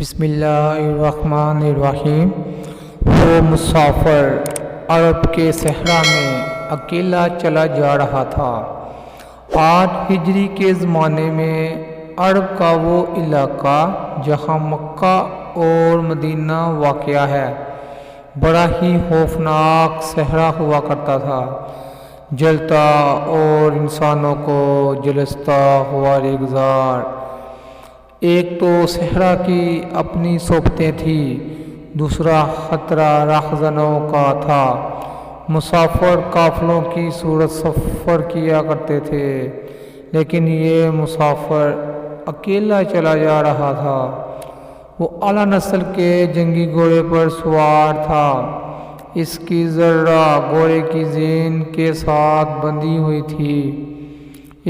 بسم اللہ الرحمن الرحیم۔ وہ مسافر عرب کے صحرا میں اکیلا چلا جا رہا تھا۔ 8 ہجری کے زمانے میں عرب کا وہ علاقہ جہاں مکہ اور مدینہ واقع ہے بڑا ہی خوفناک صحرا ہوا کرتا تھا، جلتا اور انسانوں کو جلستا ہوا ریگزار۔ ایک تو صحرا کی اپنی صحبتیں تھیں، دوسرا خطرہ راہزنوں کا تھا۔ مسافر قافلوں کی صورت سفر کیا کرتے تھے، لیکن یہ مسافر اکیلا چلا جا رہا تھا۔ وہ اعلیٰ نسل کے جنگی گھوڑے پر سوار تھا۔ اس کی ذرہ گھوڑے کی زین کے ساتھ بندھی ہوئی تھی،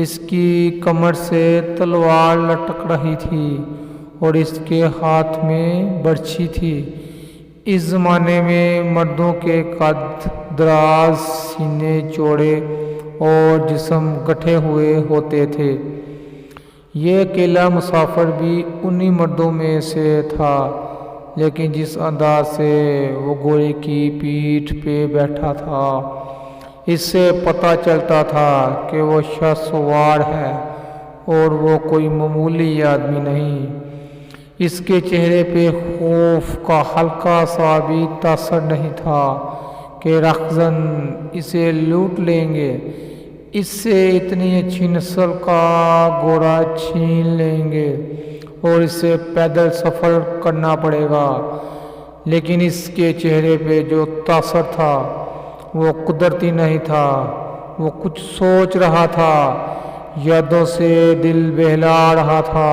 اس کی کمر سے تلوار لٹک رہی تھی اور اس کے ہاتھ میں برچھی تھی۔ اس زمانے میں مردوں کے قد دراز، سینے چوڑے اور جسم گٹھے ہوئے ہوتے تھے۔ یہ اکیلا مسافر بھی انہی مردوں میں سے تھا، لیکن جس انداز سے وہ گھوڑے کی پیٹھ پہ بیٹھا تھا، اس سے پتہ چلتا تھا کہ وہ شخص سوار ہے اور وہ کوئی معمولی آدمی نہیں۔ اس کے چہرے پہ خوف کا ہلکا سا بھی تاثر نہیں تھا کہ رہزن اسے لوٹ لیں گے، اس سے اتنی اچھی نسل کا گھوڑا چھین لیں گے اور اسے پیدل سفر کرنا پڑے گا۔ لیکن اس کے چہرے پہ جو تاثر تھا وہ قدرتی نہیں تھا، وہ کچھ سوچ رہا تھا، یادوں سے دل بہلا رہا تھا،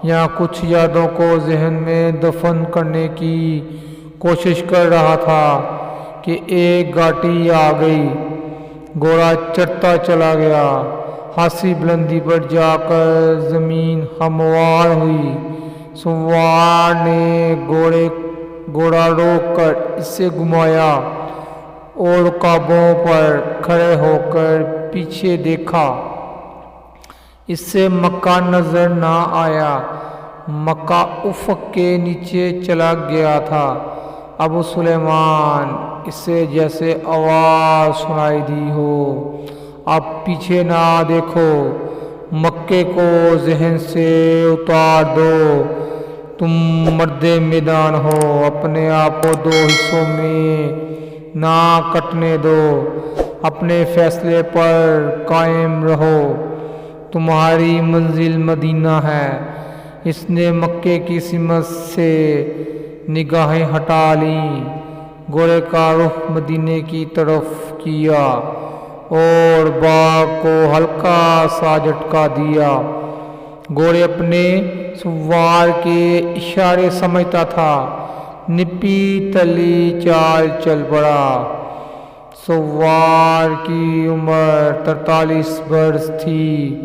یا کچھ یادوں کو ذہن میں دفن کرنے کی کوشش کر رہا تھا کہ ایک گھاٹی آ گئی۔ گھوڑا چڑھتا چلا گیا، خاصی بلندی پر جا کر زمین ہموار ہوئی۔ سوار نے گھوڑا روک کر اسے گھمایا اور رکابوں پر کھڑے ہو کر پیچھے دیکھا۔ اس سے مکہ نظر نہ آیا، مکہ افق کے نیچے چلا گیا تھا۔ ابو سلیمان، اسے جیسے آواز سنائی دی ہو، اب پیچھے نہ دیکھو، مکے کو ذہن سے اتار دو، تم مرد میدان ہو، اپنے آپ کو 2 حصوں میں نہ کٹنے دو، اپنے فیصلے پر قائم رہو، تمہاری منزل مدینہ ہے۔ اس نے مکے کی سمت سے نگاہیں ہٹا لیں، گھوڑے کا رخ مدینے کی طرف کیا اور باغ کو ہلکا سا جھٹکا دیا۔ گھوڑے اپنے سوار کے اشارے سمجھتا تھا، نپی تلی چال چل پڑا۔ سوار کی عمر 43 برس تھی،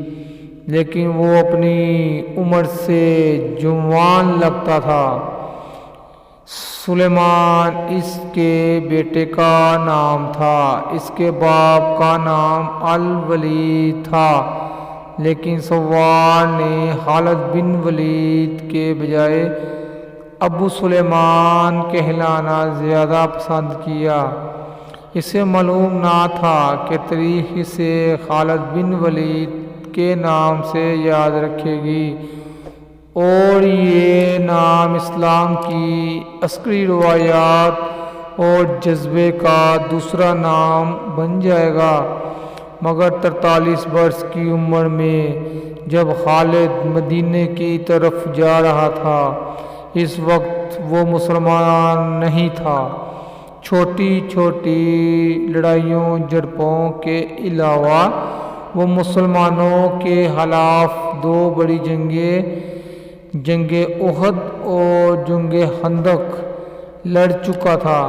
لیکن وہ اپنی عمر سے جوان لگتا تھا۔ سلیمان اس کے بیٹے کا نام تھا، اس کے باپ کا نام الولید تھا، لیکن سوار نے خالد بن ولید کے بجائے ابو سلیمان کہلانا زیادہ پسند کیا۔ اسے معلوم نہ تھا کہ تاریخ اسے خالد بن ولید کے نام سے یاد رکھے گی، اور یہ نام اسلام کی عسکری روایات اور جذبے کا دوسرا نام بن جائے گا۔ مگر 43 برس کی عمر میں جب خالد مدینے کی طرف جا رہا تھا، اس وقت وہ مسلمان نہیں تھا۔ چھوٹی چھوٹی لڑائیوں جھڑپوں کے علاوہ وہ مسلمانوں کے خلاف 2 بڑی جنگیں، جنگ احد اور جنگ خندق لڑ چکا تھا۔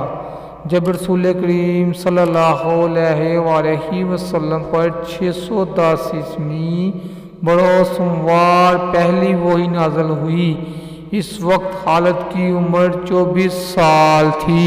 جب رسول کریم صلی اللہ علیہ وآلہ وسلم پر 610 عیسوی بروسموار پہلی وحی نازل ہوئی، اس وقت خالد کی عمر 24 سال تھی۔